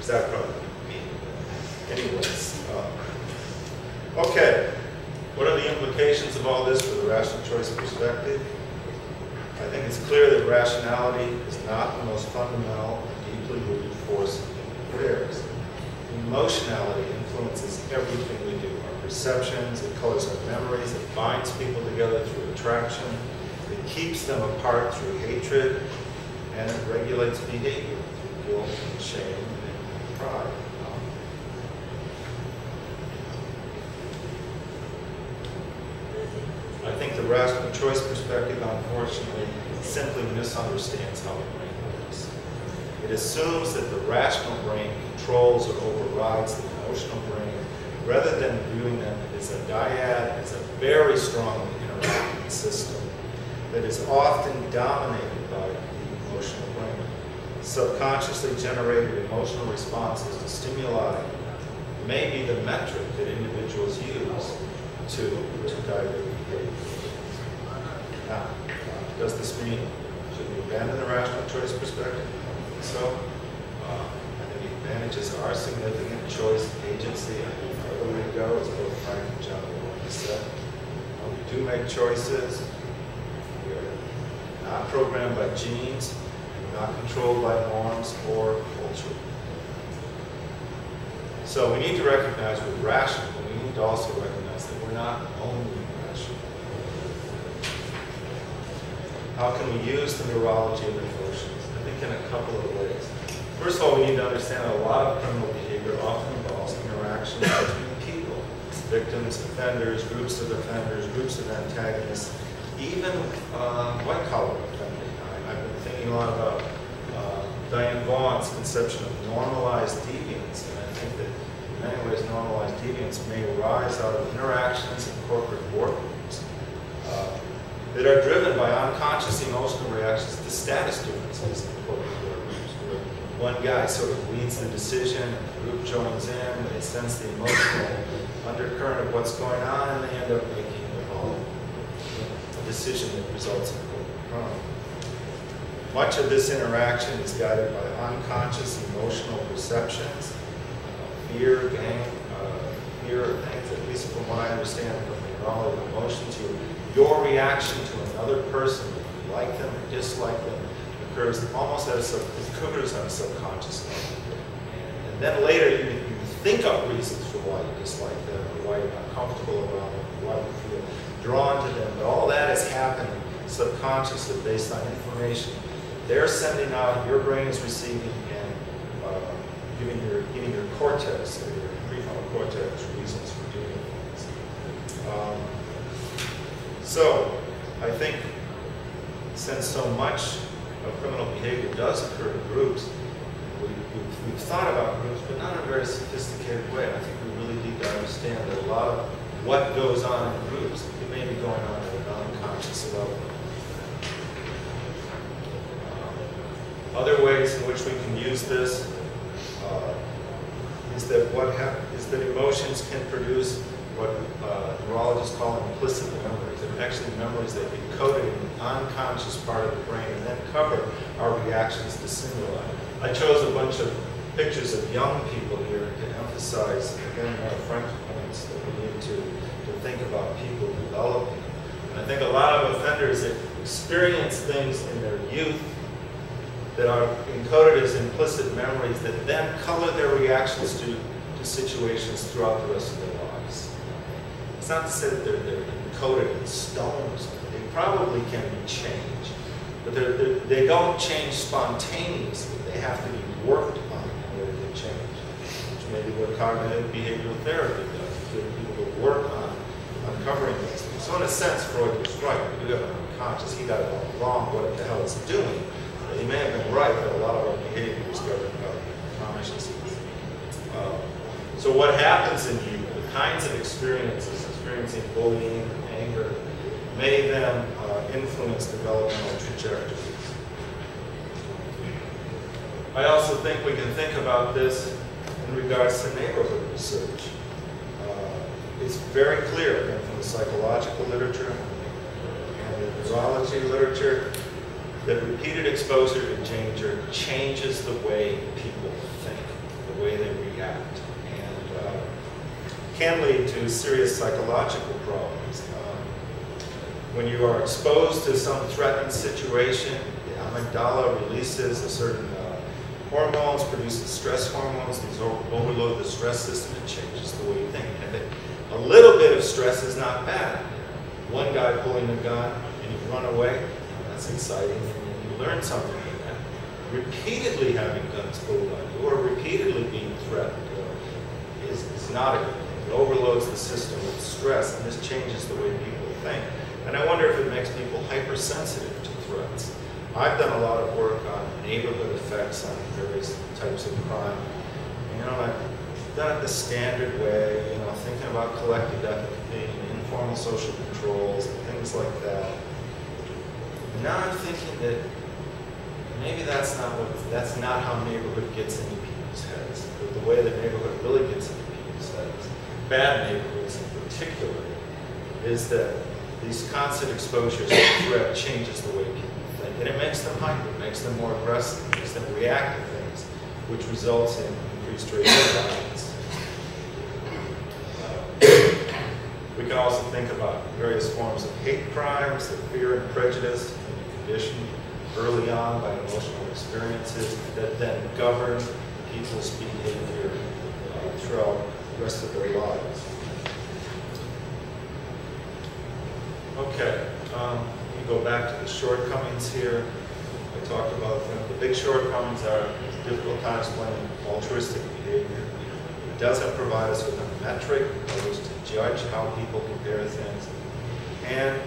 Because that would probably be me. Anyways. Okay. What are the implications of all this for the rational choice perspective? I think it's clear that rationality is not the most fundamental and deeply rooted force in human affairs. Emotionality influences everything we do. Our perceptions, it colors our memories, it binds people together through attraction, it keeps them apart through hatred, and it regulates behavior through guilt and shame and pride. I think the rational choice perspective, unfortunately, simply misunderstands how the brain works. It assumes that the rational brain controls or overrides the emotional brain, rather than viewing them as a dyad, as a very strongly interacting system that is often dominated by the emotional brain. Subconsciously generated emotional responses to stimuli may be the metric that individuals use to guide their behavior. Now, does this mean should we abandon the rational choice perspective? So, I think the advantages are significant: choice, agency. I think the way to go, as both Frank and John said. We do make choices. We are not programmed by genes, not controlled by norms or culture. So we need to recognize we're rational, but we need to also recognize that we're not only rational. How can we use the neurology of emotions? I think in a couple of ways. First of all, we need to understand that a lot of criminal behavior often involves interactions between people, victims, offenders, groups of antagonists, even white-collar offenders. I've been thinking a lot about Diane Vaughan's conception of normalized deviance, and I think that in many ways normalized deviance may arise out of interactions in corporate boardrooms that are driven by unconscious emotional reactions to status differences in corporate boardrooms, where one guy sort of leads the decision, and the group joins in, they sense the emotional undercurrent of what's going on, and they end up making a decision that results in corporate crime. Much of this interaction is guided by unconscious emotional perceptions, fear, fear of things, at least from what I understand from the neurology of emotions. Your reaction to another person, if you like them or dislike them, occurs almost at a subconscious level. And then later you think of reasons for why you dislike them, or why you're not comfortable around them, or why you feel drawn to them. But all that is happening subconsciously based on information they're sending out, your brain is receiving, and giving your cortex, or your prefrontal cortex, reasons for doing things. So, I think since so much of criminal behavior does occur in groups, we've thought about groups, but not in a very sophisticated way. I think we really need to understand that a lot of what goes on in groups, it may be going on at an unconscious level. Other ways in which we can use this is that emotions can produce what neurologists call implicit memories. They're actually memories that get coded in the unconscious part of the brain and then cover our reactions to stimuli. I chose a bunch of pictures of young people here to emphasize, again, one of Frank's points, that we need to think about people developing. And I think a lot of offenders that experience things in their youth that are encoded as implicit memories that then color their reactions to situations throughout the rest of their lives. It's not to say that they're encoded in stone or something. They probably can be changed, but they don't change spontaneously. They have to be worked on in order to change, which may be what cognitive behavioral therapy does. It's getting people to work on uncovering those things. So in a sense, Freud was right. We do have an unconscious. He got it all wrong. What the hell is it doing? He may have been right, but a lot of our behavior is governed by consciousness. So what happens in you, the kinds of experiences, experiencing bullying, anger, may then influence developmental trajectories. I also think we can think about this in regards to neighborhood research. It's very clear, again, from the psychological literature and the neurology literature, that repeated exposure to danger changes the way people think, the react, and can lead to serious psychological problems. When you are exposed to some threatening situation, the amygdala releases a certain hormones, produces stress hormones. These overload the stress system and changes the way you think. And a little bit of stress is not bad. One guy pulling a gun and you run away, that's exciting, and you learn something from that. Repeatedly having guns pulled on you or repeatedly being threatened is not a good thing. It overloads the system with stress, and this changes the way people think. And I wonder if it makes people hypersensitive to threats. I've done a lot of work on neighborhood effects on various types of crime. You know, I've done it the standard way, you know, thinking about collective empathy and informal social controls and things like that. And now I'm thinking that maybe that's not how neighborhood gets into people's heads. But the way that neighborhood really gets into people's heads, bad neighborhoods in particular, is that these constant exposures to threat changes the way people think. And it makes them hyper, it makes them more aggressive, it makes them react to things, which results in increased rates of violence. We can also think about various forms of hate crimes, that fear and prejudice can be conditioned early on by emotional experiences that then govern people's behavior throughout the rest of their lives. Okay, let me go back to the shortcomings here. I talked about them. The big shortcomings are it's a difficult time explaining altruistic behavior. It doesn't provide us with a metric by which to judge how people compare things. And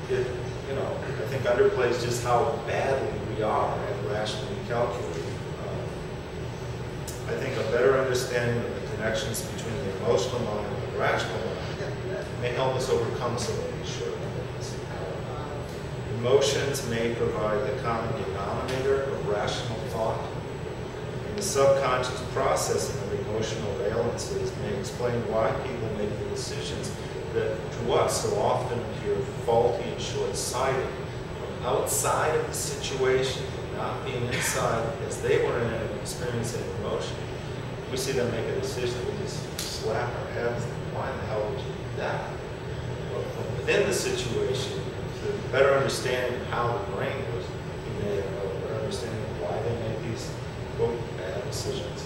it, you know, I think underplays just how badly we are at rationally calculating. I think a better understanding of the connections between the emotional mind and the rational mind may help us overcome some of these shortcomings. Emotions may provide the common denominator of rational thought, and the subconscious processing of emotional valences may explain why people make the decisions that to us so often appear faulty and short-sighted. From outside of the situation, not being inside because they were in an experiencing emotion, we see them make a decision, we just slap our heads, why in the hell would you do that? But from within the situation, to better understanding how the brain was, you may have a better understanding of why they make these, quote, bad decisions.